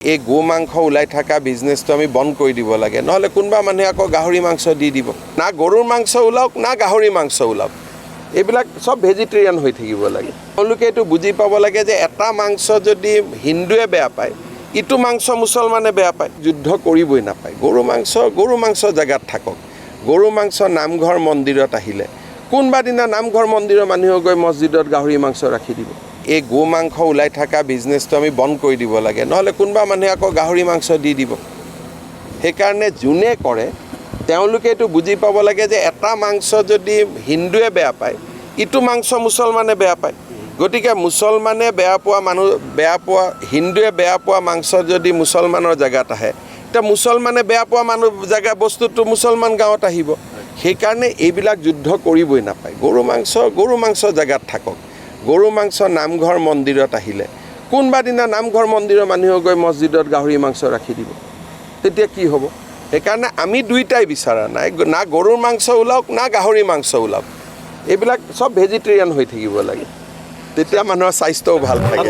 এই গো মাংস ওলাই থকা বিজনেছটো আমি বন্ধ কৰি দিব লাগে, নহ'লে কোনোবা মানুহে আকৌ গাহৰি মাংস দি দিব। না গৰুৰ মাংস ওলাওক না গাহৰি মাংস ওলাওক, এইবিলাক চব ভেজিটেৰিয়ান হৈ থাকিব লাগে। তেওঁলোকে এইটো বুজি পাব লাগে যে এটা মাংস যদি হিন্দুৱে বেয়া পায়, ইটো মাংস মুছলমানে বেয়া পায়, যুদ্ধ কৰিবই নাপায়। গৰু মাংস জেগাত থাকক। গৰু মাংস নামঘৰ মন্দিৰত আহিলে কোনোবা দিনা নামঘৰ মন্দিৰৰ মানুহে গৈ মছজিদত গাহৰি মাংস ৰাখি দিব। এই গো মাংস ওলাই থকা বিজনেছটো আমি বন্ধ কৰি দিব লাগে, নহ'লে কোনোবা মানুহে আকৌ গাহৰি মাংস দি দিব। সেইকাৰণে যোনে কৰে তেওঁলোকে এইটো বুজি পাব লাগে যে এটা মাংস যদি হিন্দুৱে বেয়া পায়, ইটো মাংস মুছলমানে বেয়া পায়। গতিকে মুছলমানে হিন্দুৱে বেয়া পোৱা মাংস যদি মুছলমানৰ জেগাত আহে, এতিয়া মুছলমানে বেয়া পোৱা বস্তুটো মুছলমান গাঁৱত আহিব। সেইকাৰণে এইবিলাক যুদ্ধ কৰিবই নাপায়। গৰু মাংস জেগাত থাকক। গৰু মাংস নামঘৰ মন্দিৰত আহিলে কোনোবা দিনা নামঘৰ মন্দিৰৰ মানুহে গৈ মছজিদত গাহৰি মাংস ৰাখি দিব, তেতিয়া কি হ'ব? সেইকাৰণে আমি দুইটাই বিচৰা নাই, না গৰুৰ মাংস ওলাওক না গাহৰি মাংস ওলাওক, এইবিলাক চব ভেজিটেৰিয়ান হৈ থাকিব লাগে, তেতিয়া মানুহৰ স্বাস্থ্যও ভাল থাকে।